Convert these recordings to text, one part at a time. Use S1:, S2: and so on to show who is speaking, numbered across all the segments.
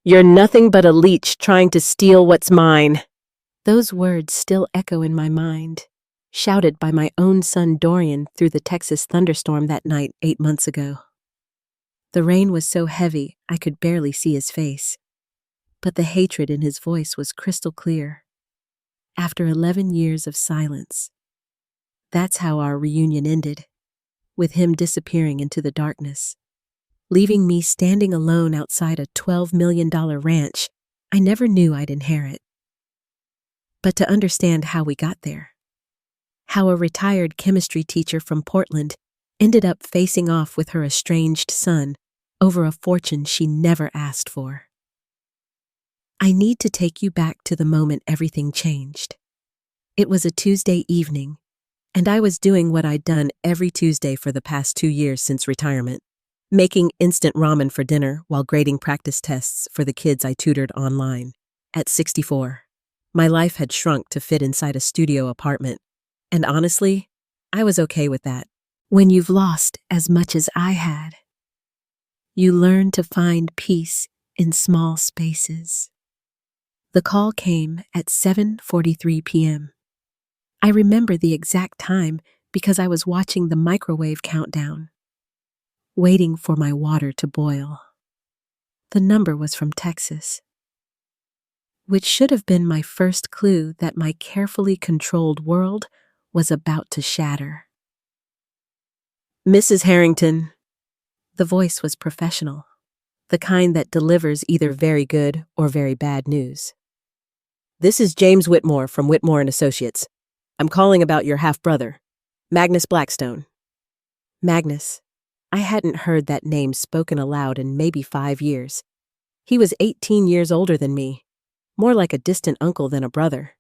S1: You're nothing but a leech trying to steal what's mine. Those words still echo in my mind, shouted by my own son Dorian through the Texas thunderstorm that night 8 months ago. The rain was so heavy I could barely see his face, but the hatred in his voice was crystal clear. After 11 years of silence. That's how our reunion ended, with him disappearing into the darkness, leaving me standing alone outside a $12 million ranch I never knew I'd inherit. But to understand how we got there, how a retired chemistry teacher from Portland ended up facing off with her estranged son over a fortune she never asked for. I need to take you back to the moment everything changed. It was a Tuesday evening, and I was doing what I'd done every Tuesday for the past 2 years since retirement, making instant ramen for dinner while grading practice tests for the kids I tutored online. At 64, my life had shrunk to fit inside a studio apartment, and honestly, I was okay with that. When you've lost as much as I had, you learn to find peace in small spaces. The call came at 7:43 p.m. I remember the exact time because I was watching the microwave countdown, waiting for my water to boil. The number was from Texas, which should have been my first clue that my carefully controlled world was about to shatter. Mrs. Harrington. The voice was professional, the kind that delivers either very good or very bad news. This is James Whitmore from Whitmore & Associates. I'm calling about your half-brother, Magnus Blackstone. Magnus. I hadn't heard that name spoken aloud in maybe 5 years. He was 18 years older than me, more like a distant uncle than a brother.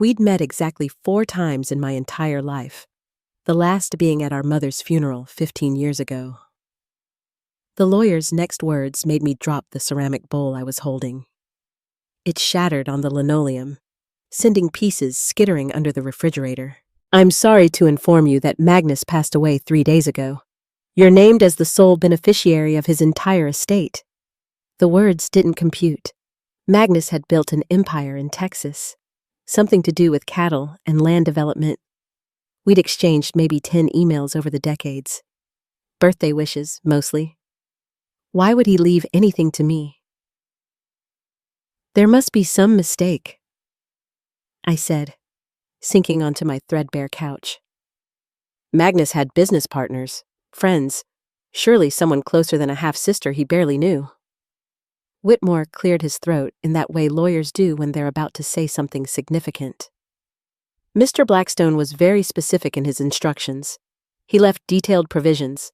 S1: We'd met exactly 4 times in my entire life, the last being at our mother's funeral 15 years ago. The lawyer's next words made me drop the ceramic bowl I was holding. It shattered on the linoleum, sending pieces skittering under the refrigerator. I'm sorry to inform you that Magnus passed away 3 days ago. You're named as the sole beneficiary of his entire estate. The words didn't compute. Magnus had built an empire in Texas, something to do with cattle and land development. We'd exchanged maybe 10 emails over the decades. Birthday wishes, mostly. Why would he leave anything to me? There must be some mistake, I said, sinking onto my threadbare couch. Magnus had business partners, friends, surely someone closer than a half-sister he barely knew. Whitmore cleared his throat in that way lawyers do when they're about to say something significant. Mr. Blackstone was very specific in his instructions. He left detailed provisions,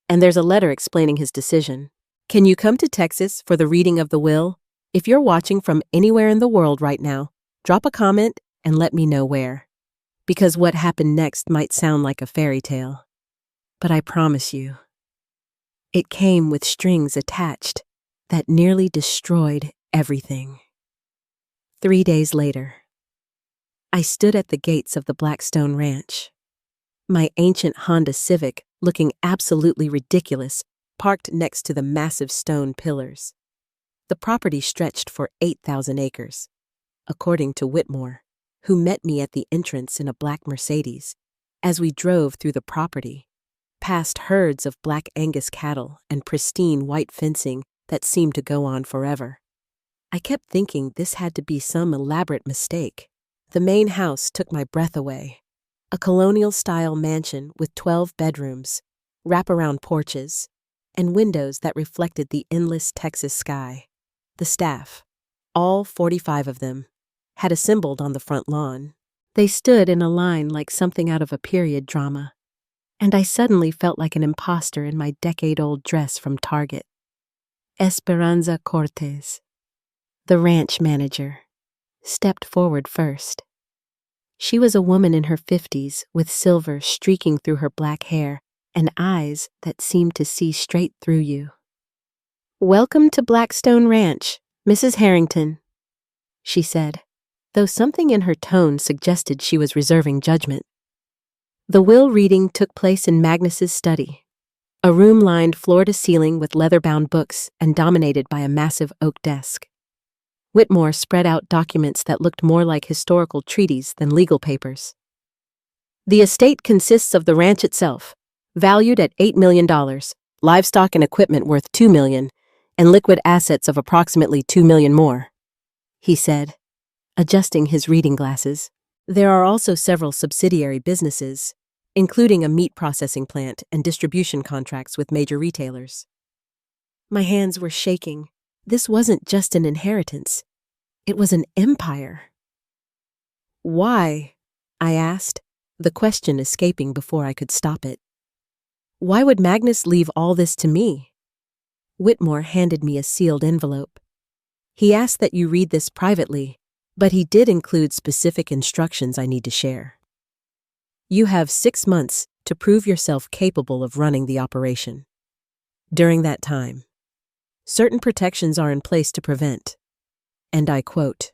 S1: and there's a letter explaining his decision. Can you come to Texas for the reading of the will? If you're watching from anywhere in the world right now, drop a comment and let me know where. Because what happened next might sound like a fairy tale. But I promise you, it came with strings attached that nearly destroyed everything. 3 days later, I stood at the gates of the Blackstone Ranch. My ancient Honda Civic, looking absolutely ridiculous, parked next to the massive stone pillars. The property stretched for 8,000 acres, according to Whitmore, who met me at the entrance in a black Mercedes. As we drove through the property, past herds of Black Angus cattle and pristine white fencing that seemed to go on forever, I kept thinking this had to be some elaborate mistake. The main house took my breath away. A colonial-style mansion with 12 bedrooms, wraparound porches, and windows that reflected the endless Texas sky. The staff, all 45 of them, had assembled on the front lawn. They stood in a line like something out of a period drama, and I suddenly felt like an imposter in my decade-old dress from Target. Esperanza Cortez, the ranch manager, stepped forward first. She was a woman in her 50s with silver streaking through her black hair and eyes that seemed to see straight through you. "Welcome to Blackstone Ranch, Mrs. Harrington," she said, though something in her tone suggested she was reserving judgment. The will reading took place in Magnus's study. A room lined floor to ceiling with leather-bound books and dominated by a massive oak desk. Whitmore spread out documents that looked more like historical treaties than legal papers. The estate consists of the ranch itself, valued at $8 million, livestock and equipment worth $2 million, and liquid assets of approximately $2 million more, he said, adjusting his reading glasses. There are also several subsidiary businesses, including a meat processing plant and distribution contracts with major retailers. My hands were shaking. This wasn't just an inheritance. It was an empire. Why? I asked, the question escaping before I could stop it. Why would Magnus leave all this to me? Whitmore handed me a sealed envelope. He asked that you read this privately, but he did include specific instructions I need to share. You have 6 months to prove yourself capable of running the operation. During that time, certain protections are in place to prevent, and I quote,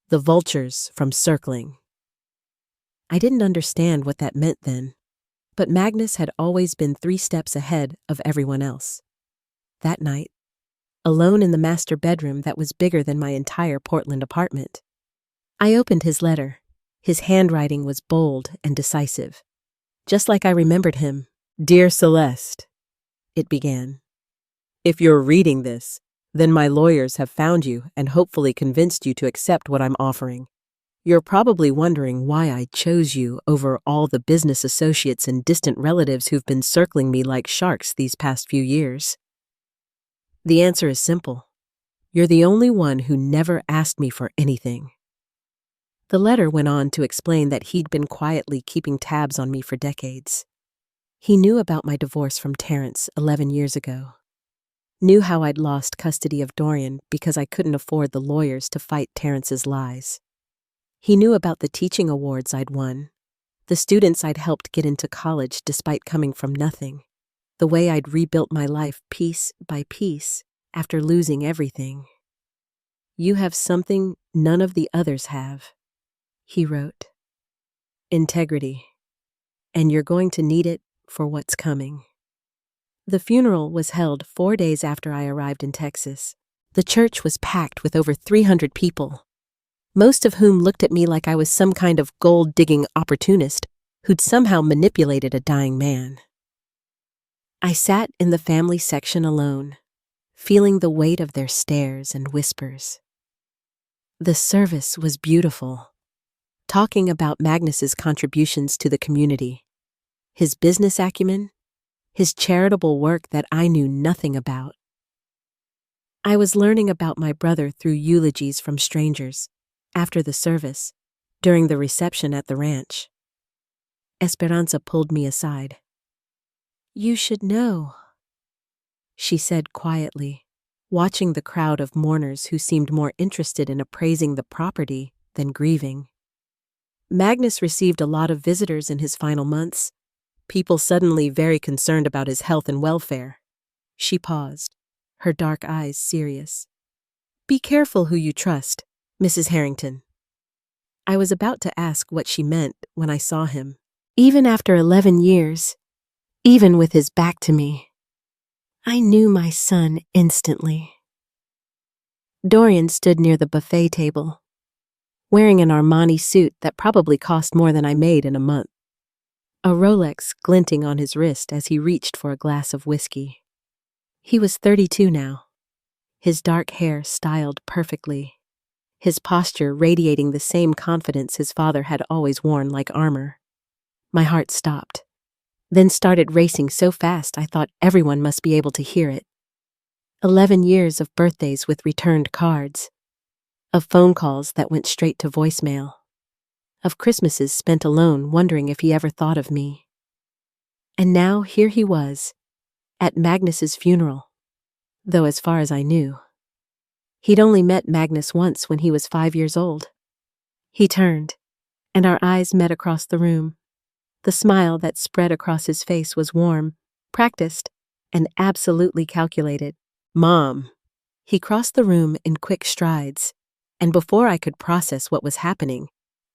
S1: the vultures from circling. I didn't understand what that meant then, but Magnus had always been 3 steps ahead of everyone else. That night, alone in the master bedroom that was bigger than my entire Portland apartment, I opened his letter. His handwriting was bold and decisive, just like I remembered him. Dear Celeste, it began. If you're reading this, then my lawyers have found you and hopefully convinced you to accept what I'm offering. You're probably wondering why I chose you over all the business associates and distant relatives who've been circling me like sharks these past few years. The answer is simple. You're the only one who never asked me for anything. The letter went on to explain that he'd been quietly keeping tabs on me for decades. He knew about my divorce from Terrence 11 years ago. Knew how I'd lost custody of Dorian because I couldn't afford the lawyers to fight Terrence's lies. He knew about the teaching awards I'd won, the students I'd helped get into college despite coming from nothing, the way I'd rebuilt my life piece by piece after losing everything. You have something none of the others have, he wrote. Integrity. And you're going to need it for what's coming. The funeral was held 4 days after I arrived in Texas. The church was packed with over 300 people, most of whom looked at me like I was some kind of gold-digging opportunist who'd somehow manipulated a dying man. I sat in the family section alone, feeling the weight of their stares and whispers. The service was beautiful, talking about Magnus's contributions to the community, his business acumen, his charitable work that I knew nothing about. I was learning about my brother through eulogies from strangers, after the service, during the reception at the ranch. Esperanza pulled me aside. You should know, she said quietly, watching the crowd of mourners who seemed more interested in appraising the property than grieving. Magnus received a lot of visitors in his final months, people suddenly very concerned about his health and welfare. She paused, her dark eyes serious. Be careful who you trust, Mrs. Harrington. I was about to ask what she meant when I saw him. Even after 11 years, even with his back to me, I knew my son instantly. Dorian stood near the buffet table, wearing an Armani suit that probably cost more than I made in a month, a Rolex glinting on his wrist as he reached for a glass of whiskey. He was 32 now, his dark hair styled perfectly, his posture radiating the same confidence his father had always worn like armor. My heart stopped, then started racing so fast I thought everyone must be able to hear it. 11 years of birthdays with returned cards, of phone calls that went straight to voicemail, of Christmases spent alone wondering if he ever thought of me. And now here he was, at Magnus's funeral, though as far as I knew, he'd only met Magnus once when he was 5 years old. He turned, and our eyes met across the room. The smile that spread across his face was warm, practiced, and absolutely calculated. Mom. He crossed the room in quick strides, and before I could process what was happening,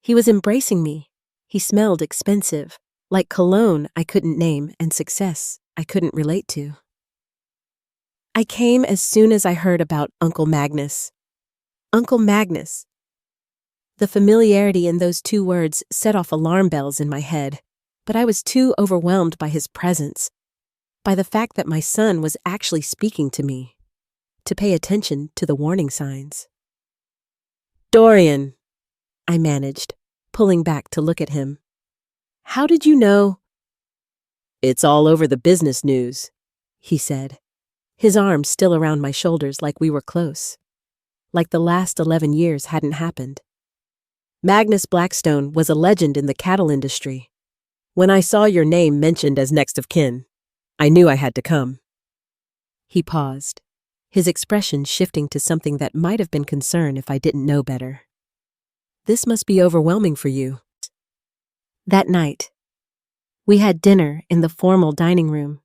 S1: he was embracing me. He smelled expensive, like cologne I couldn't name and success I couldn't relate to. I came as soon as I heard about Uncle Magnus. Uncle Magnus. The familiarity in those two words set off alarm bells in my head, but I was too overwhelmed by his presence, by the fact that my son was actually speaking to me, to pay attention to the warning signs. "Dorian," I managed, pulling back to look at him. "How did you know?" "It's all over the business news," he said, his arms still around my shoulders like we were close, like the last 11 years hadn't happened. "Magnus Blackstone was a legend in the cattle industry. When I saw your name mentioned as next of kin, I knew I had to come." He paused, his expression shifting to something that might have been concern if I didn't know better. "This must be overwhelming for you." That night, we had dinner in the formal dining room,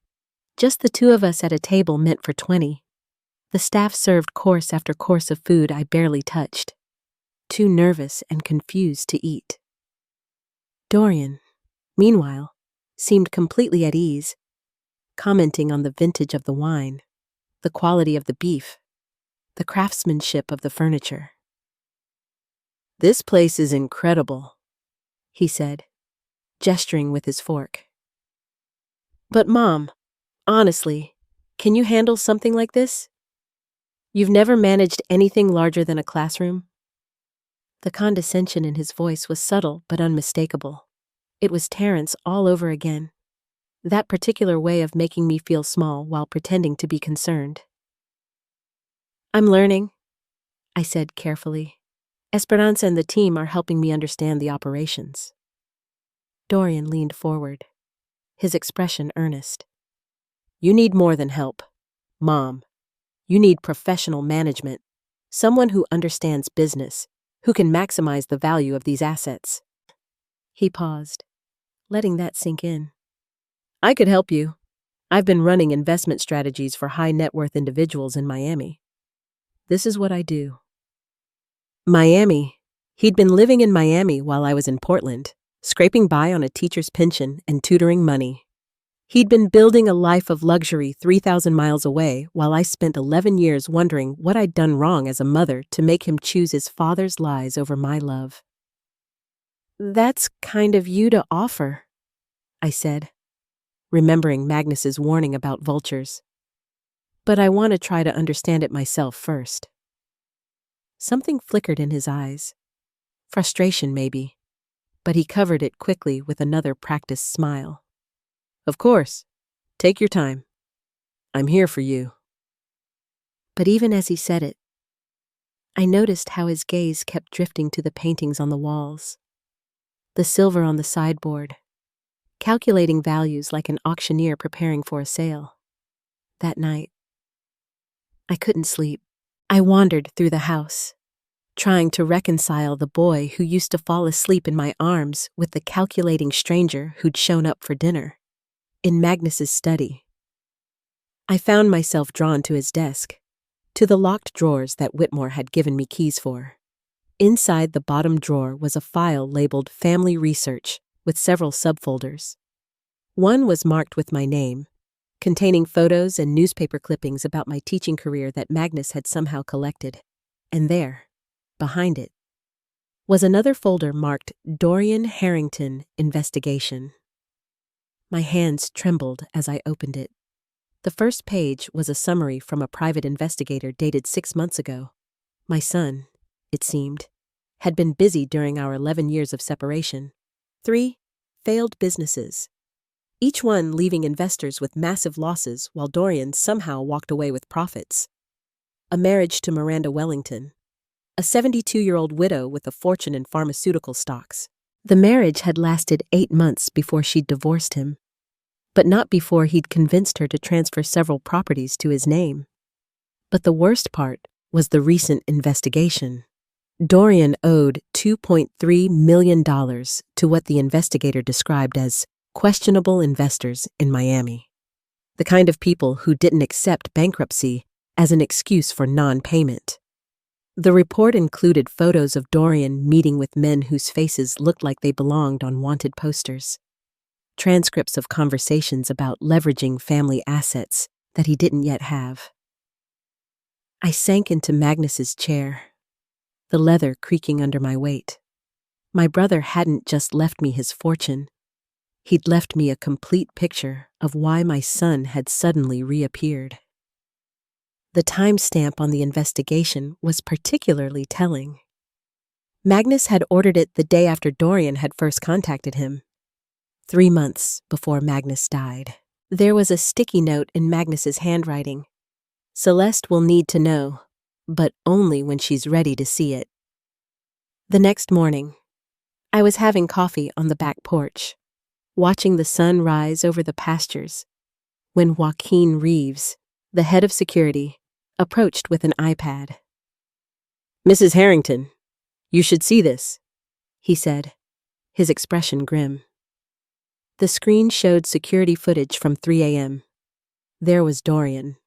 S1: just the two of us at a table meant for 20. The staff served course after course of food I barely touched, too nervous and confused to eat. Dorian, meanwhile, seemed completely at ease, commenting on the vintage of the wine, the quality of the beef, the craftsmanship of the furniture. "This place is incredible," he said, gesturing with his fork. "But Mom, honestly, can you handle something like this? You've never managed anything larger than a classroom?" The condescension in his voice was subtle but unmistakable. It was Terrence all over again. That particular way of making me feel small while pretending to be concerned. "I'm learning," I said carefully. "Esperanza and the team are helping me understand the operations." Dorian leaned forward, his expression earnest. "You need more than help, Mom. You need professional management, someone who understands business, who can maximize the value of these assets." He paused, letting that sink in. "I could help you. I've been running investment strategies for high net worth individuals in Miami. This is what I do." Miami. He'd been living in Miami while I was in Portland, scraping by on a teacher's pension and tutoring money. He'd been building a life of luxury 3,000 miles away while I spent 11 years wondering what I'd done wrong as a mother to make him choose his father's lies over my love. "That's kind of you to offer," I said, remembering Magnus's warning about vultures. "But I want to try to understand it myself first." Something flickered in his eyes. Frustration, maybe, but he covered it quickly with another practiced smile. "Of course. Take your time. I'm here for you." But even as he said it, I noticed how his gaze kept drifting to the paintings on the walls, the silver on the sideboard, calculating values like an auctioneer preparing for a sale. That night, I couldn't sleep. I wandered through the house, trying to reconcile the boy who used to fall asleep in my arms with the calculating stranger who'd shown up for dinner. In Magnus's study, I found myself drawn to his desk, to the locked drawers that Whitmore had given me keys for. Inside the bottom drawer was a file labeled Family Research with several subfolders. One was marked with my name, containing photos and newspaper clippings about my teaching career that Magnus had somehow collected. And there, behind it, was another folder marked Dorian Harrington Investigation. My hands trembled as I opened it. The first page was a summary from a private investigator dated 6 months ago. My son, it seemed, had been busy during our 11 years of separation. 3 failed businesses, each one leaving investors with massive losses while Dorian somehow walked away with profits. A marriage to Miranda Wellington, a 72-year-old widow with a fortune in pharmaceutical stocks. The marriage had lasted 8 months before she'd divorced him, but not before he'd convinced her to transfer several properties to his name. But the worst part was the recent investigation. Dorian owed $2.3 million to what the investigator described as questionable investors in Miami, the kind of people who didn't accept bankruptcy as an excuse for non-payment. The report included photos of Dorian meeting with men whose faces looked like they belonged on wanted posters. transcripts of conversations about leveraging family assets that he didn't yet have. I sank into Magnus's chair, the leather creaking under my weight. My brother hadn't just left me his fortune. He'd left me a complete picture of why my son had suddenly reappeared. The timestamp on the investigation was particularly telling. Magnus had ordered it the day after Dorian had first contacted him, 3 months before Magnus died. There was a sticky note in Magnus's handwriting. Celeste will need to know, but only when she's ready to see it. The next morning, I was having coffee on the back porch, watching the sun rise over the pastures, when Joaquin Reeves, the head of security, approached with an iPad. "Mrs. Harrington, you should see this," he said, his expression grim. The screen showed security footage from 3 a.m. There was Dorian,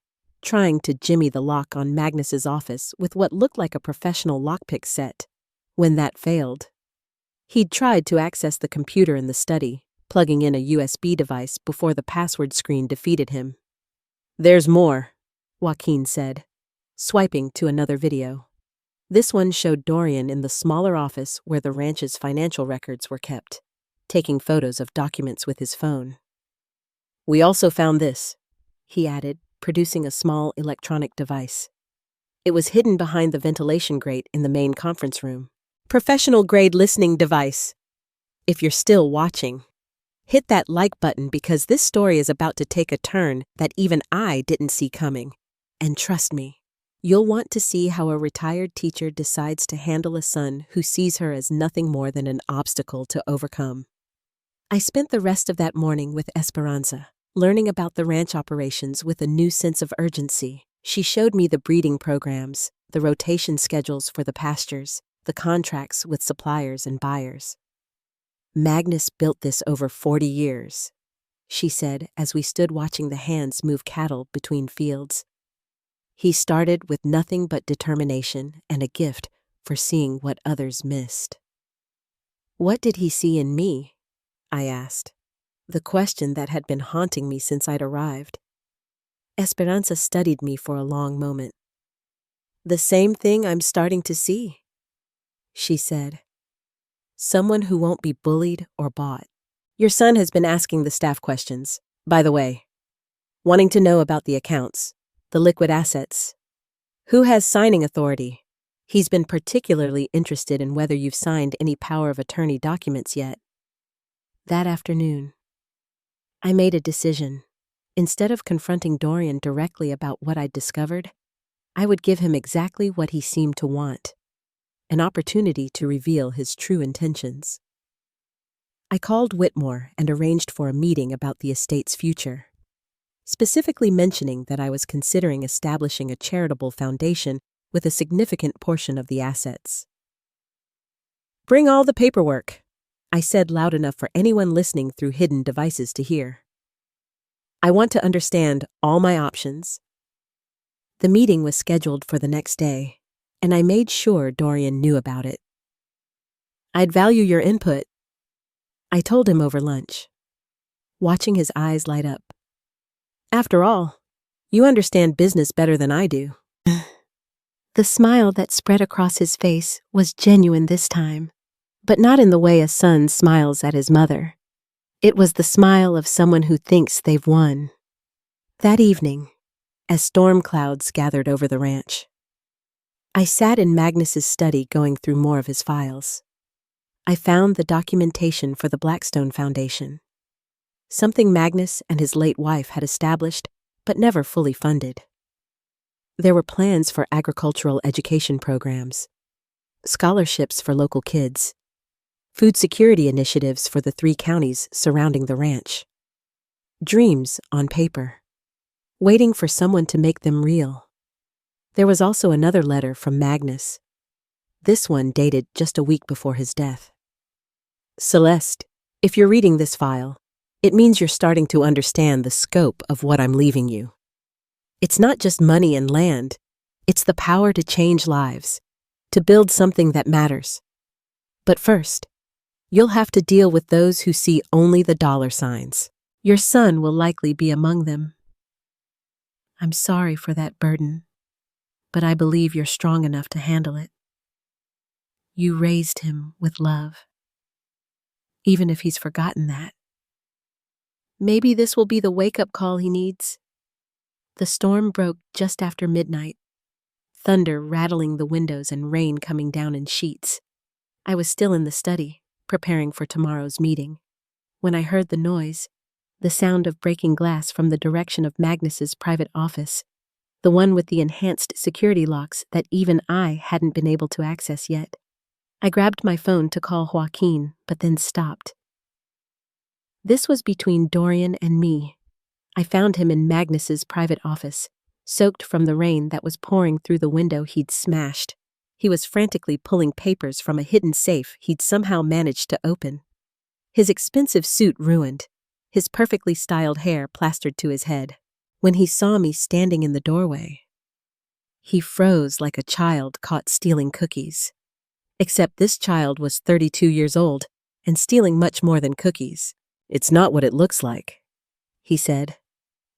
S1: trying to jimmy the lock on Magnus's office with what looked like a professional lockpick set. When that failed, he'd tried to access the computer in the study, plugging in a USB device before the password screen defeated him. "There's more," Joaquin said, swiping to another video. This one showed Dorian in the smaller office where the ranch's financial records were kept, taking photos of documents with his phone. "We also found this," he added, producing a small electronic device. It was hidden behind the ventilation grate in the main conference room. Professional-grade listening device. If you're still watching, hit that like button because this story is about to take a turn that even I didn't see coming. And trust me, you'll want to see how a retired teacher decides to handle a son who sees her as nothing more than an obstacle to overcome. I spent the rest of that morning with Esperanza, learning about the ranch operations with a new sense of urgency. She showed me the breeding programs, the rotation schedules for the pastures, the contracts with suppliers and buyers. "Magnus built this over 40 years, she said as we stood watching the hands move cattle between fields. He started with nothing but determination and a gift for seeing what others missed." "What did he see in me?" I asked, the question that had been haunting me since I'd arrived. Esperanza studied me for a long moment. "The same thing I'm starting to see," she said. "Someone who won't be bullied or bought. Your son has been asking the staff questions, by the way, wanting to know about the accounts, the liquid assets. Who has signing authority? He's been particularly interested in whether you've signed any power of attorney documents yet." That afternoon, I made a decision. Instead of confronting Dorian directly about what I'd discovered, I would give him exactly what he seemed to want, an opportunity to reveal his true intentions. I called Whitmore and arranged for a meeting about the estate's future, specifically mentioning that I was considering establishing a charitable foundation with a significant portion of the assets. "Bring all the paperwork," I said loud enough for anyone listening through hidden devices to hear. "I want to understand all my options." The meeting was scheduled for the next day, and I made sure Dorian knew about it. "I'd value your input," I told him over lunch, watching his eyes light up. "After all, you understand business better than I do." The smile that spread across his face was genuine this time, but not in the way a son smiles at his mother. It was the smile of someone who thinks they've won. That evening, as storm clouds gathered over the ranch, I sat in Magnus's study going through more of his files. I found the documentation for the Blackstone Foundation, something Magnus and his late wife had established but never fully funded. There were plans for agricultural education programs, scholarships for local kids, food security initiatives for the 3 counties surrounding the ranch. Dreams on paper, waiting for someone to make them real. There was also another letter from Magnus, this one dated just a week before his death. "Celeste, if you're reading this file, it means you're starting to understand the scope of what I'm leaving you. It's not just money and land, it's the power to change lives, to build something that matters. But first, You'll have to deal with those who see only the dollar signs. Your son will likely be among them. I'm sorry for that burden, but I believe you're strong enough to handle it. You raised him with love, even if he's forgotten that. Maybe this will be the wake-up call he needs. The storm broke just after midnight, thunder rattling the windows and rain coming down in sheets. I was still in the study, preparing for tomorrow's meeting, when I heard the noise, the sound of breaking glass from the direction of Magnus's private office, the one with the enhanced security locks that even I hadn't been able to access yet. I grabbed my phone to call Joaquin, but then stopped. This was between Dorian and me. I found him in Magnus's private office, soaked from the rain that was pouring through the window he'd smashed. He was frantically pulling papers from a hidden safe he'd somehow managed to open. His expensive suit ruined, his perfectly styled hair plastered to his head. When he saw me standing in the doorway, he froze like a child caught stealing cookies. Except this child was 32 years old and stealing much more than cookies. "It's not what it looks like," he said.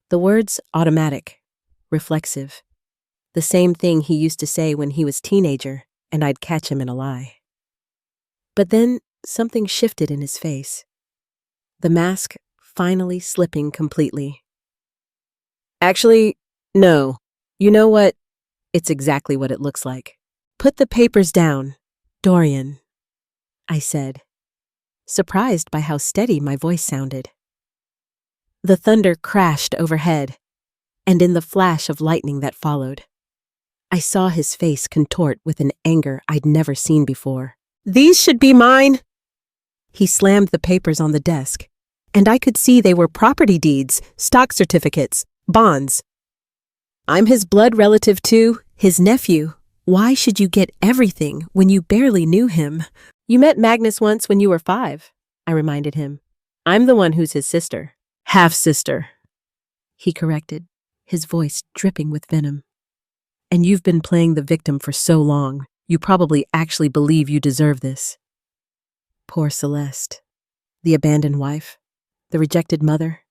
S1: The words automatic, reflexive. The same thing he used to say when he was a teenager, and I'd catch him in a lie. But then something shifted in his face. The mask finally slipping completely. "Actually, no. You know what? It's exactly what it looks like. Put the papers down, Dorian," I said, surprised by how steady my voice sounded. The thunder crashed overhead, and in the flash of lightning that followed, I saw his face contort with an anger I'd never seen before. "These should be mine!" He slammed the papers on the desk, and I could see they were property deeds, stock certificates, bonds. "I'm his blood relative too, his nephew. Why should you get everything when you barely knew him?" "You met Magnus once when you were 5, I reminded him. "I'm the one who's his sister." "Half-sister," he corrected, his voice dripping with venom. "And you've been playing the victim for so long, you probably actually believe you deserve this." Poor Celeste. The abandoned wife, the rejected mother,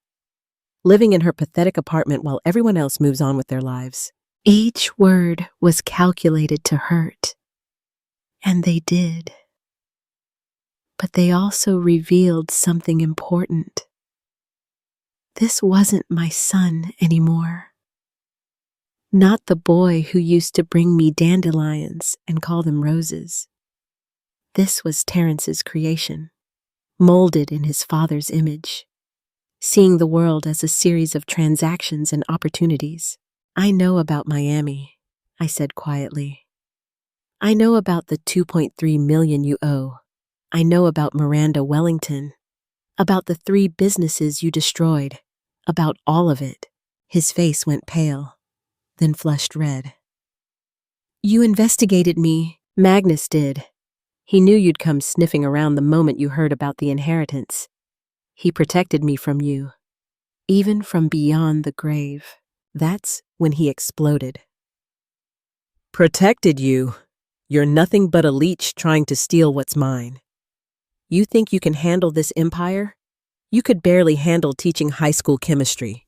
S1: living in her pathetic apartment while everyone else moves on with their lives. Each word was calculated to hurt, and they did. But they also revealed something important. This wasn't my son anymore. Not the boy who used to bring me dandelions and call them roses. This was Terrence's creation, molded in his father's image, seeing the world as a series of transactions and opportunities. "I know about Miami," I said quietly. "I know about the $2.3 million you owe. I know about Miranda Wellington, about the 3 businesses you destroyed, about all of it." His face went pale, then flushed red. "You investigated me. Magnus did. He knew you'd come sniffing around the moment you heard about the inheritance. He protected me from you, even from beyond the grave." That's when he exploded. "Protected you? You're nothing but a leech trying to steal what's mine. You think you can handle this empire? You could barely handle teaching high school chemistry.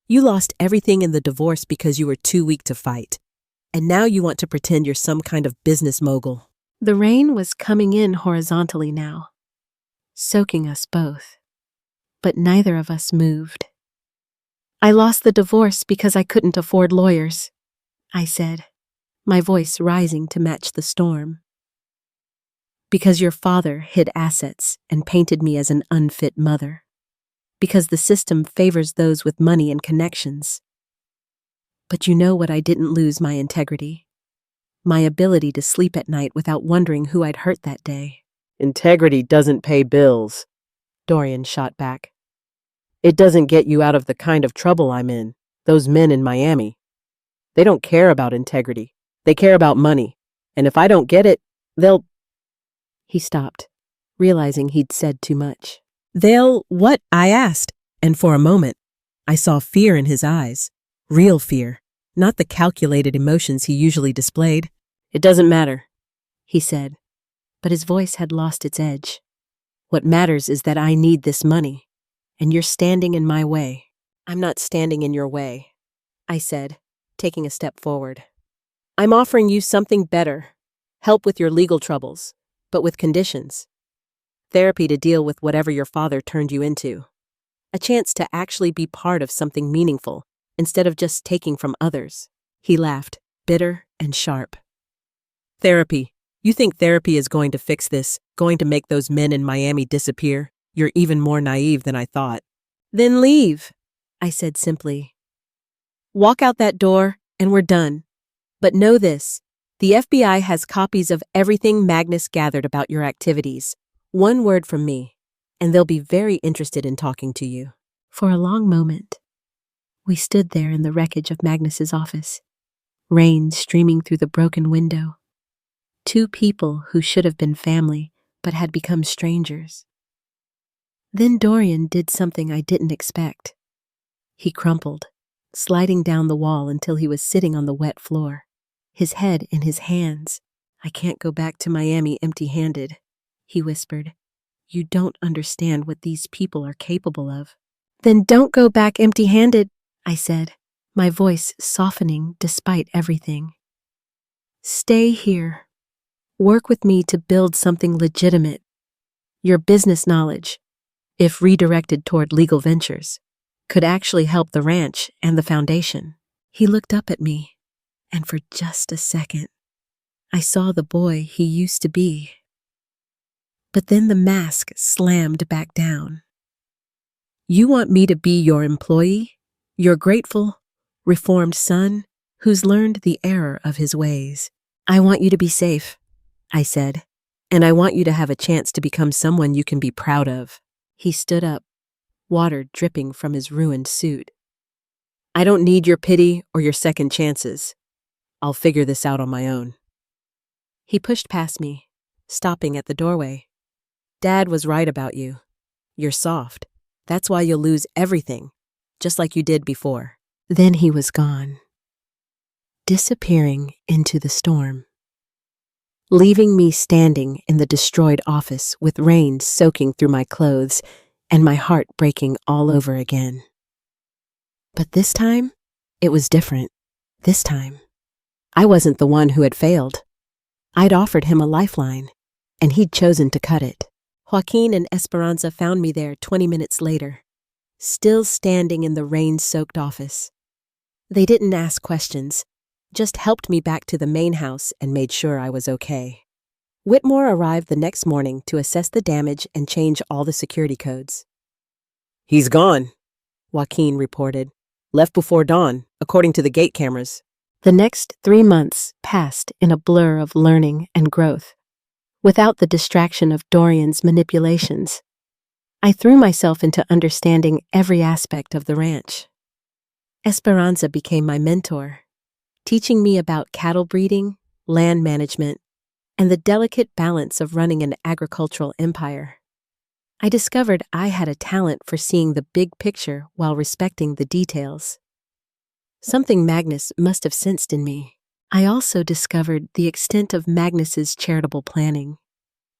S1: You lost everything in the divorce because you were too weak to fight. And now you want to pretend you're some kind of business mogul." The rain was coming in horizontally now, soaking us both. But neither of us moved. "I lost the divorce because I couldn't afford lawyers," I said, my voice rising to match the storm. "Because your father hid assets and painted me as an unfit mother. Because the system favors those with money and connections. But you know what I didn't lose? My integrity. My ability to sleep at night without wondering who I'd hurt that day." "Integrity doesn't pay bills," Dorian shot back. "It doesn't get you out of the kind of trouble I'm in. Those men in Miami. They don't care about integrity. They care about money. And if I don't get it, they'll—" He stopped, realizing he'd said too much. "They'll what?" I asked, and for a moment, I saw fear in his eyes. Real fear, not the calculated emotions he usually displayed. "It doesn't matter," he said, but his voice had lost its edge. What matters is that I need this money, and you're standing in my way." "I'm not standing in your way," I said, taking a step forward. "I'm offering you something better. Help with your legal troubles, but with conditions. Therapy to deal with whatever your father turned you into. A chance to actually be part of something meaningful instead of just taking from others." He laughed, bitter and sharp. "Therapy? You think therapy is going to fix this, going to make those men in Miami disappear? You're even more naive than I thought." "Then leave," I said simply. "Walk out that door and we're done. But know this, the FBI has copies of everything Magnus gathered about your activities. One word from me, and they'll be very interested in talking to you." For a long moment, we stood there in the wreckage of Magnus's office, rain streaming through the broken window. Two people who should have been family, but had become strangers. Then Dorian did something I didn't expect. He crumpled, sliding down the wall until he was sitting on the wet floor, his head in his hands. "I can't go back to Miami empty-handed," he whispered. "You don't understand what these people are capable of." "Then don't go back empty-handed," I said, my voice softening despite everything. "Stay here. Work with me to build something legitimate. Your business knowledge, if redirected toward legal ventures, could actually help the ranch and the foundation." He looked up at me, and for just a second, I saw the boy he used to be. But then the mask slammed back down. "You want me to be your employee? Your grateful, reformed son who's learned the error of his ways? I want you to be safe," I said, "and I want you to have a chance to become someone you can be proud of." He stood up, water dripping from his ruined suit. "I don't need your pity or your second chances. I'll figure this out on my own." He pushed past me, stopping at the doorway. "Dad was right about you. You're soft. That's why you'll lose everything, just like you did before." Then he was gone, disappearing into the storm, leaving me standing in the destroyed office with rain soaking through my clothes and my heart breaking all over again. But this time, it was different. This time, I wasn't the one who had failed. I'd offered him a lifeline, and he'd chosen to cut it. Joaquin and Esperanza found me there 20 minutes later, still standing in the rain-soaked office. They didn't ask questions, just helped me back to the main house and made sure I was okay. Whitmore arrived the next morning to assess the damage and change all the security codes. "He's gone," Joaquin reported. "Left before dawn, according to the gate cameras." The next 3 months passed in a blur of learning and growth, without the distraction of Dorian's manipulations. I threw myself into understanding every aspect of the ranch. Esperanza became my mentor, teaching me about cattle breeding, land management, and the delicate balance of running an agricultural empire. I discovered I had a talent for seeing the big picture while respecting the details. Something Magnus must have sensed in me. I also discovered the extent of Magnus's charitable planning.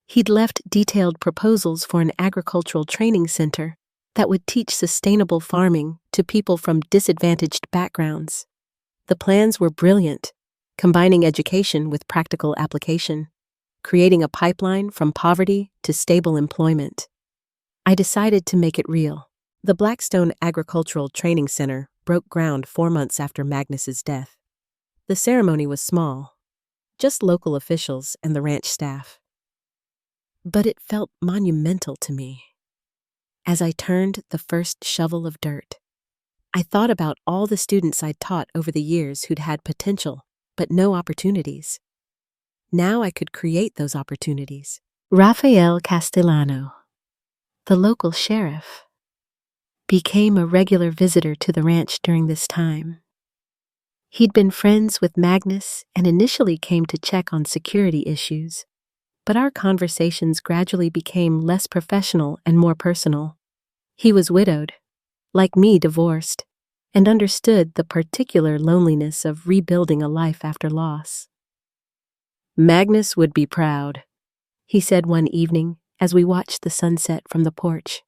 S1: He'd left detailed proposals for an agricultural training center that would teach sustainable farming to people from disadvantaged backgrounds. The plans were brilliant, combining education with practical application, creating a pipeline from poverty to stable employment. I decided to make it real. The Blackstone Agricultural Training Center broke ground 4 months after Magnus's death. The ceremony was small, just local officials and the ranch staff. But it felt monumental to me. As I turned the first shovel of dirt, I thought about all the students I'd taught over the years who'd had potential, but no opportunities. Now I could create those opportunities. Rafael Castellano, the local sheriff, became a regular visitor to the ranch during this time. He'd been friends with Magnus and initially came to check on security issues, but our conversations gradually became less professional and more personal. He was widowed, like me divorced, and understood the particular loneliness of rebuilding a life after loss. "Magnus would be proud," he said one evening as we watched the sunset from the porch.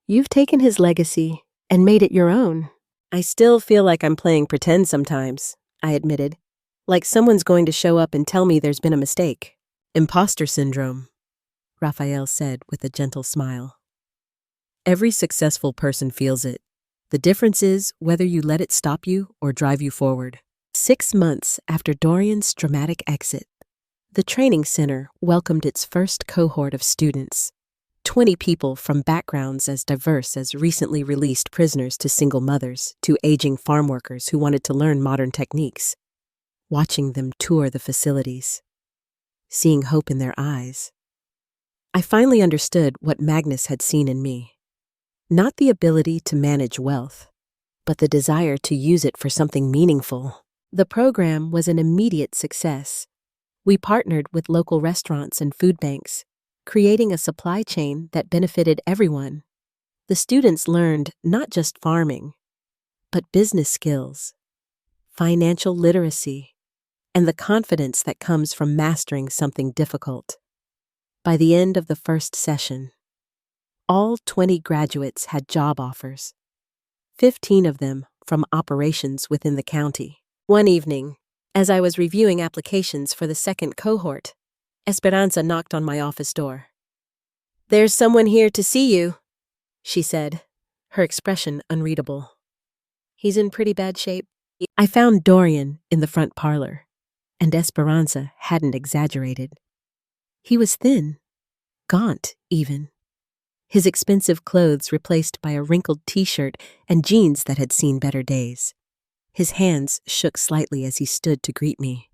S1: You've taken his legacy and made it your own. I still feel like I'm playing pretend sometimes, I admitted, like someone's going to show up and tell me there's been a mistake. Imposter syndrome, Raphael said with a gentle smile. Every successful person feels it. The difference is whether you let it stop you or drive you forward. 6 months after Dorian's dramatic exit, the training center welcomed its first cohort of students, 20 people from backgrounds as diverse as recently released prisoners to single mothers to aging farm workers who wanted to learn modern techniques. Watching them tour the facilities, seeing hope in their eyes, I finally understood what Magnus had seen in me. Not the ability to manage wealth, but the desire to use it for something meaningful. The program was an immediate success. We partnered with local restaurants and food banks, creating a supply chain that benefited everyone. The students learned not just farming, but business skills, financial literacy, and the confidence that comes from mastering something difficult. By the end of the first session, all 20 graduates had job offers, 15 of them from operations within the county. One evening, as I was reviewing applications for the second cohort, Esperanza knocked on my office door. "There's someone here to see you," she said, her expression unreadable. "He's in pretty bad shape." I found Dorian in the front parlor, and Esperanza hadn't exaggerated. He was thin, gaunt even. His expensive clothes replaced by a wrinkled t-shirt and jeans that had seen better days. His hands shook slightly as he stood to greet me,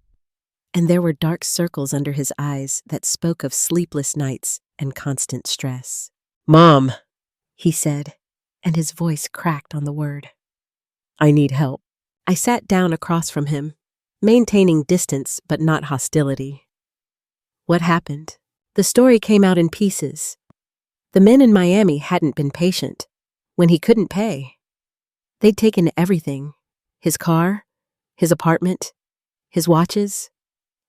S1: and there were dark circles under his eyes that spoke of sleepless nights and constant stress. "Mom," he said, and his voice cracked on the word. "I need help." I sat down across from him, maintaining distance but not hostility. What happened? The story came out in pieces. The men in Miami hadn't been patient when he couldn't pay. They'd taken everything: his car, his apartment, his watches,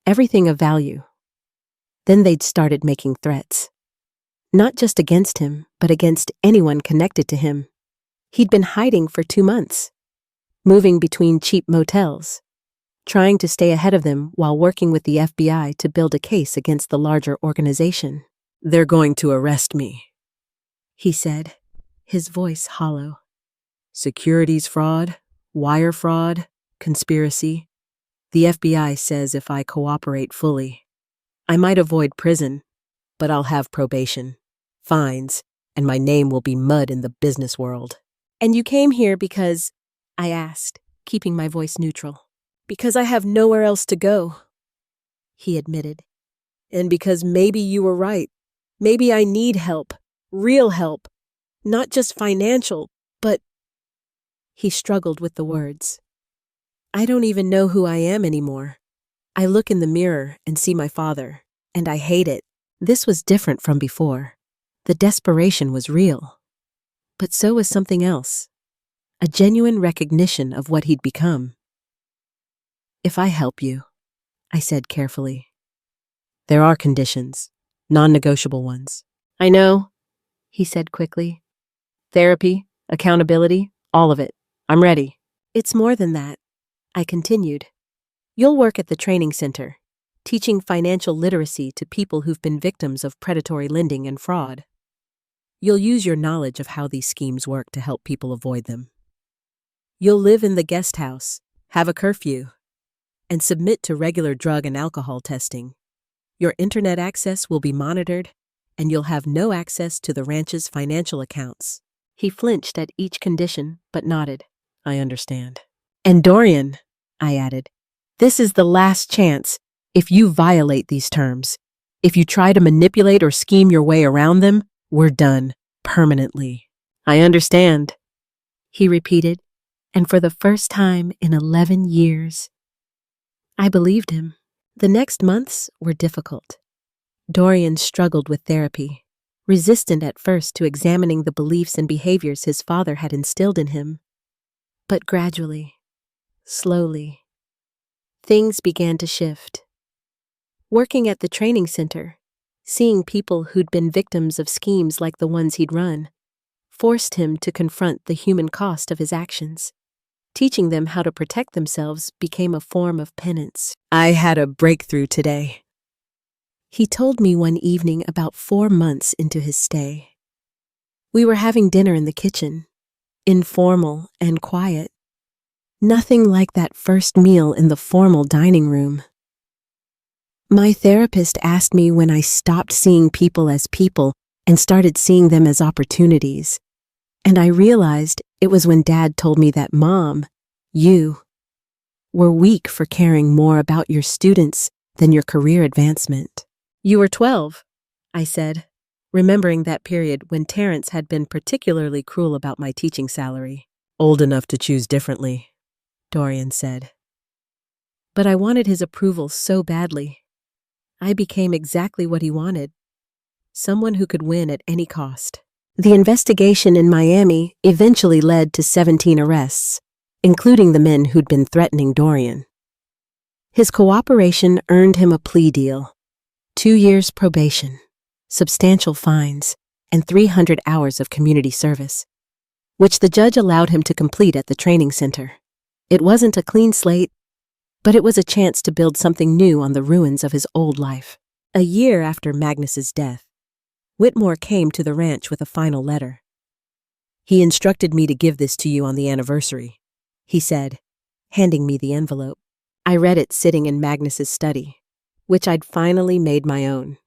S1: everything of value. Then they'd started making threats. Not just against him, but against anyone connected to him. He'd been hiding for 2 months, moving between cheap motels, trying to stay ahead of them while working with the FBI to build a case against the larger organization. "They're going to arrest me," he said, his voice hollow. "Securities fraud, wire fraud, conspiracy. The FBI says if I cooperate fully, I might avoid prison, but I'll have probation, fines, and my name will be mud in the business world." "And you came here because," I asked, keeping my voice neutral. "Because I have nowhere else to go," he admitted. "And because maybe you were right. Maybe I need help, real help, not just financial, but—" He struggled with the words. "I don't even know who I am anymore. I look in the mirror and see my father, and I hate it." This was different from before. The desperation was real. But so was something else, a genuine recognition of what he'd become. "If I help you," I said carefully, "there are conditions, non-negotiable ones." "I know," he said quickly. "Therapy, accountability, all of it. I'm ready." "It's more than that," I continued. "You'll work at the training center, teaching financial literacy to people who've been victims of predatory lending and fraud. You'll use your knowledge of how these schemes work to help people avoid them. You'll live in the guest house, have a curfew, and submit to regular drug and alcohol testing. Your internet access will be monitored, and you'll have no access to the ranch's financial accounts." He flinched at each condition, but nodded. "I understand." "And Dorian," I added, "this is the last chance. If you violate these terms, if you try to manipulate or scheme your way around them, we're done, permanently." "I understand," he repeated, and for the first time in 11 years, I believed him. The next months were difficult. Dorian struggled with therapy, resistant at first to examining the beliefs and behaviors his father had instilled in him. But gradually, slowly, things began to shift. Working at the training center, Seeing people who'd been victims of schemes like the ones he'd run forced him to confront the human cost of his actions. Teaching them how to protect themselves became a form of penance. I had a breakthrough today, he told me one evening about 4 months into his stay. We were having dinner in the kitchen, informal and quiet. Nothing like that first meal in the formal dining room. My therapist asked me when I stopped seeing people as people and started seeing them as opportunities. And I realized it was when Dad told me that Mom, you, were weak for caring more about your students than your career advancement. You were 12, I said, remembering that period when Terrence had been particularly cruel about my teaching salary. Old enough to choose differently, Dorian said. But I wanted his approval so badly. I became exactly what he wanted, someone who could win at any cost. The investigation in Miami eventually led to 17 arrests, including the men who'd been threatening Dorian. His cooperation earned him a plea deal, 2 years probation, substantial fines, and 300 hours of community service, which the judge allowed him to complete at the training center. It wasn't a clean slate, but it was a chance to build something new on the ruins of his old life. A year after Magnus's death, Whitmore came to the ranch with a final letter. He instructed me to give this to you on the anniversary, he said, handing me the envelope. I read it sitting in Magnus's study, which I'd finally made my own,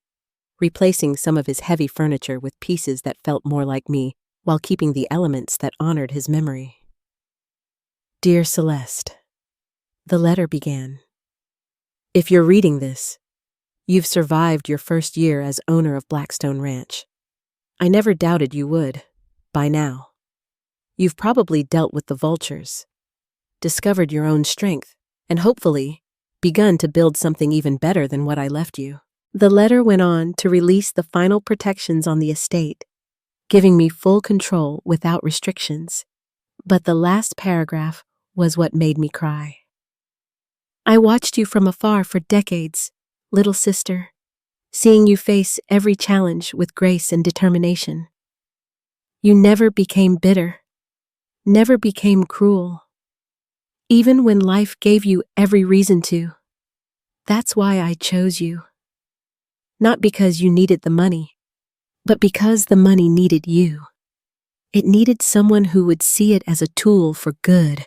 S1: replacing some of his heavy furniture with pieces that felt more like me while keeping the elements that honored his memory. Dear Celeste, the letter began. If you're reading this, you've survived your first year as owner of Blackstone Ranch. I never doubted you would, by now. You've probably dealt with the vultures, discovered your own strength, and hopefully begun to build something even better than what I left you. The letter went on to release the final protections on the estate, giving me full control without restrictions. But the last paragraph was what made me cry. I watched you from afar for decades, little sister, seeing you face every challenge with grace and determination. You never became bitter, never became cruel, even when life gave you every reason to. That's why I chose you. Not because you needed the money, but because the money needed you. It needed someone who would see it as a tool for good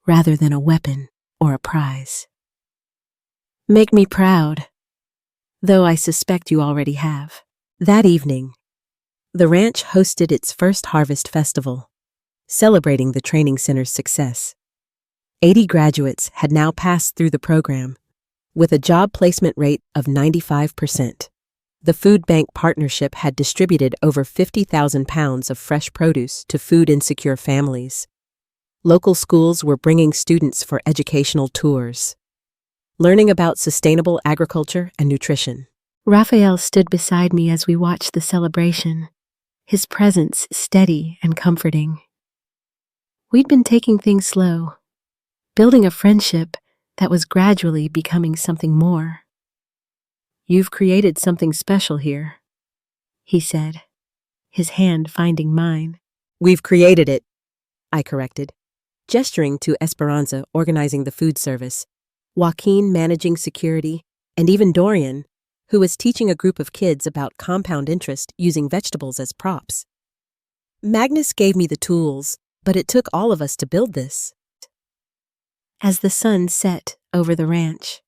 S1: rather than a weapon or a prize. Make me proud, though I suspect you already have. That evening, the ranch hosted its first harvest festival, celebrating the training center's success. 80 graduates had now passed through the program, with a job placement rate of 95%. The food bank partnership had distributed over 50,000 pounds of fresh produce to food-insecure families. Local schools were bringing students for educational tours, learning about sustainable agriculture and nutrition. Raphael stood beside me as we watched the celebration, his presence steady and comforting. We'd been taking things slow, building a friendship that was gradually becoming something more. You've created something special here, he said, his hand finding mine. We've created it, I corrected, gesturing to Esperanza organizing the food service, Joaquin managing security, and even Dorian, who was teaching a group of kids about compound interest using vegetables as props. Magnus gave me the tools, but it took all of us to build this. As the sun set over the ranch,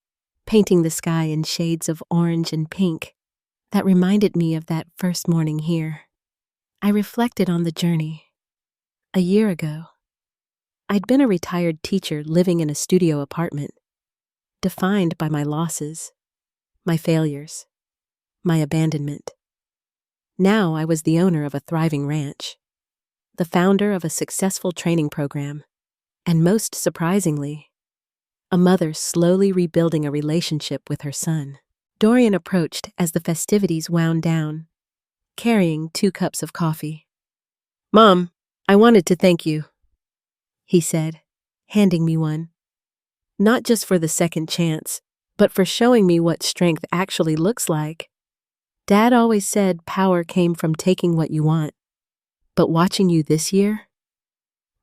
S1: painting the sky in shades of orange and pink that reminded me of that first morning here, I reflected on the journey. A year ago, I'd been a retired teacher living in a studio apartment, defined by my losses, my failures, my abandonment. Now I was the owner of a thriving ranch, the founder of a successful training program, and most surprisingly, a mother slowly rebuilding a relationship with her son. Dorian approached as the festivities wound down, carrying 2 cups of coffee. Mom, I wanted to thank you, he said, handing me one. Not just for the second chance, but for showing me what strength actually looks like. Dad always said power came from taking what you want. But watching you this year,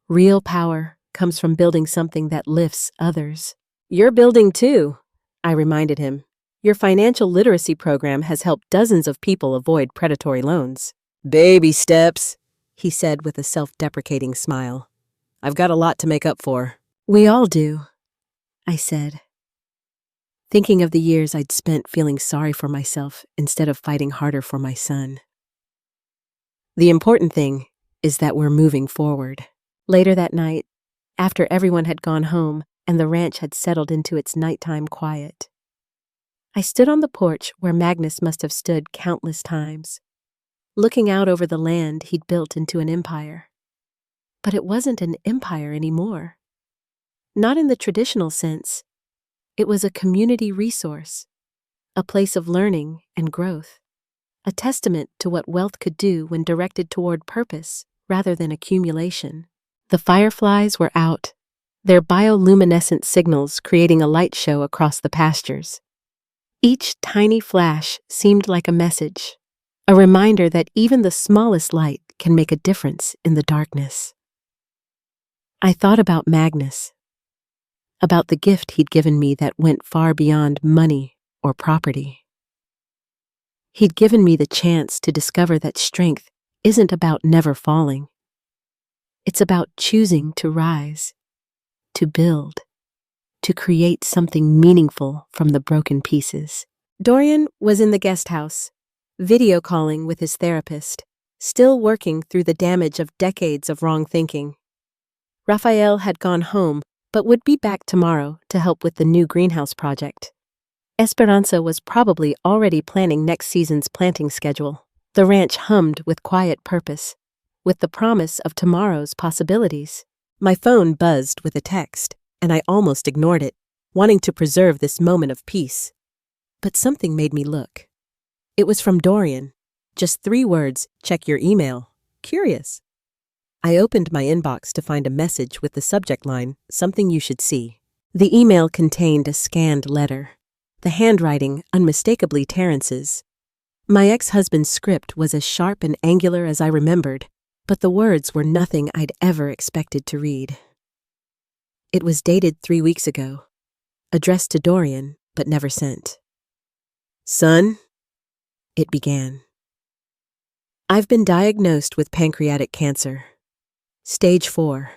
S1: real power comes from building something that lifts others. You're building too, I reminded him. Your financial literacy program has helped dozens of people avoid predatory loans. Baby steps, he said with a self-deprecating smile. I've got a lot to make up for. We all do, I said, thinking of the years I'd spent feeling sorry for myself instead of fighting harder for my son. The important thing is that we're moving forward. Later that night, after everyone had gone home and the ranch had settled into its nighttime quiet, I stood on the porch where Magnus must have stood countless times, looking out over the land he'd built into an empire. But it wasn't an empire anymore. Not in the traditional sense. It was a community resource, a place of learning and growth, a testament to what wealth could do when directed toward purpose rather than accumulation. The fireflies were out, their bioluminescent signals creating a light show across the pastures. Each tiny flash seemed like a message, a reminder that even the smallest light can make a difference in the darkness. I thought about Magnus, about the gift he'd given me that went far beyond money or property. He'd given me the chance to discover that strength isn't about never falling. It's about choosing to rise, to build, to create something meaningful from the broken pieces. Dorian was in the guest house, video calling with his therapist, still working through the damage of decades of wrong thinking. Raphael had gone home, but would be back tomorrow to help with the new greenhouse project. Esperanza was probably already planning next season's planting schedule. The ranch hummed with quiet purpose, with the promise of tomorrow's possibilities. My phone buzzed with a text, and I almost ignored it, wanting to preserve this moment of peace. But something made me look. It was from Dorian. Just 3 words, check your email. Curious. I opened my inbox to find a message with the subject line, something you should see. The email contained a scanned letter, the handwriting unmistakably Terrence's. My ex-husband's script was as sharp and angular as I remembered, but the words were nothing I'd ever expected to read. It was dated 3 weeks ago, addressed to Dorian, but never sent. Son, it began. I've been diagnosed with pancreatic cancer. Stage 4.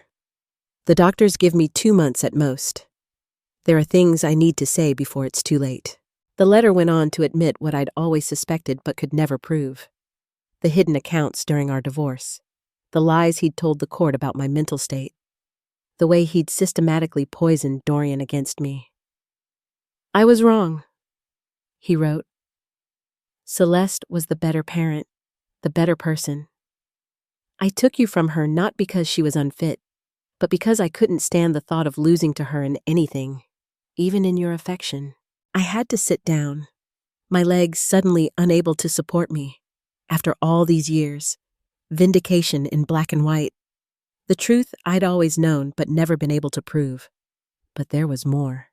S1: The doctors give me 2 months at most. There are things I need to say before it's too late. The letter went on to admit what I'd always suspected but could never prove. The hidden accounts during our divorce. The lies he'd told the court about my mental state. The way he'd systematically poisoned Dorian against me. I was wrong, he wrote. Celeste was the better parent, the better person. I took you from her not because she was unfit, but because I couldn't stand the thought of losing to her in anything, even in your affection. I had to sit down, my legs suddenly unable to support me. After all these years, vindication in black and white, the truth I'd always known but never been able to prove. But there was more.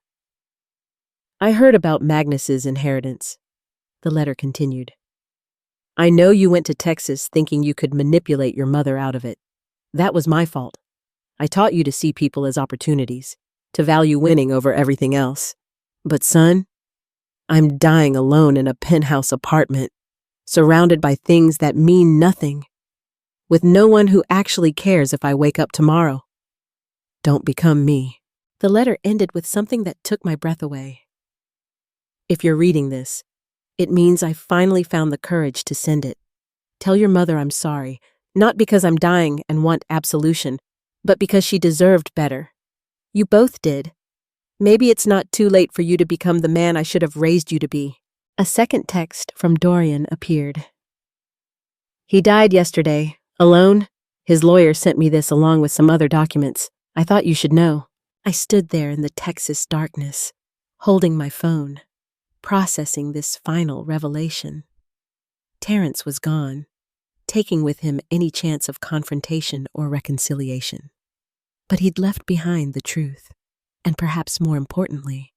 S1: I heard about Magnus's inheritance, the letter continued. I know you went to Texas thinking you could manipulate your mother out of it. That was my fault. I taught you to see people as opportunities, to value winning over everything else. But son, I'm dying alone in a penthouse apartment, surrounded by things that mean nothing, with no one who actually cares if I wake up tomorrow. Don't become me. The letter ended with something that took my breath away. If you're reading this, it means I finally found the courage to send it. Tell your mother I'm sorry, not because I'm dying and want absolution, but because she deserved better. You both did. Maybe it's not too late for you to become the man I should have raised you to be. A second text from Dorian appeared. He died yesterday, alone. His lawyer sent me this along with some other documents. I thought you should know. I stood there in the Texas darkness, holding my phone, processing this final revelation. Terrence was gone, taking with him any chance of confrontation or reconciliation. But he'd left behind the truth, and perhaps more importantly,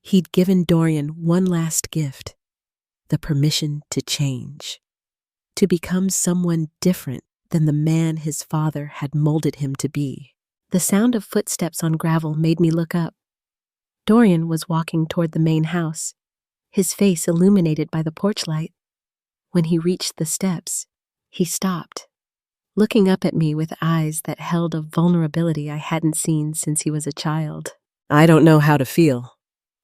S1: he'd given Dorian one last gift, the permission to change, to become someone different than the man his father had molded him to be. The sound of footsteps on gravel made me look up. Dorian was walking toward the main house, his face illuminated by the porch light. When he reached the steps, he stopped, looking up at me with eyes that held a vulnerability I hadn't seen since he was a child. "I don't know how to feel,"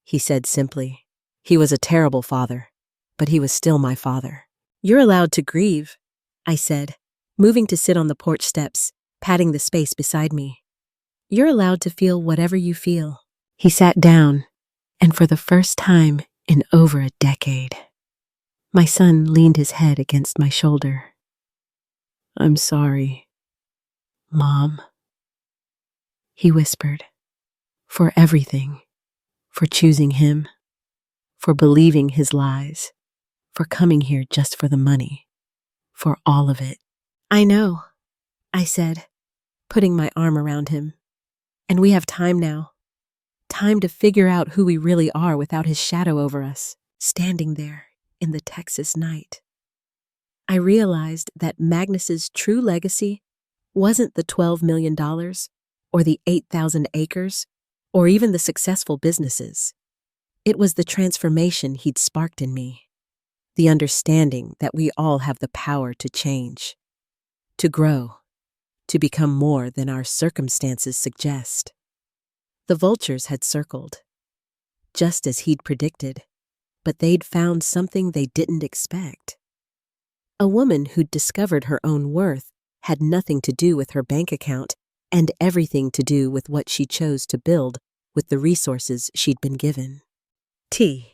S1: he said simply. "He was a terrible father, but he was still my father." "You're allowed to grieve," I said, moving to sit on the porch steps, patting the space beside me. "You're allowed to feel whatever you feel." He sat down, and for the first time in over a decade, my son leaned his head against my shoulder. "I'm sorry, Mom," he whispered, "for everything, for choosing him, for believing his lies, for coming here just for the money, for all of it." "I know," I said, putting my arm around him. "And we have time now. Time to figure out who we really are without his shadow over us, standing there in the Texas night." I realized that Magnus's true legacy wasn't the $12 million or the 8,000 acres or even the successful businesses. It was the transformation he'd sparked in me, the understanding that we all have the power to change, to grow, to become more than our circumstances suggest. The vultures had circled, just as he'd predicted, but they'd found something they didn't expect. A woman who'd discovered her own worth had nothing to do with her bank account and everything to do with what she chose to build with the resources she'd been given. T.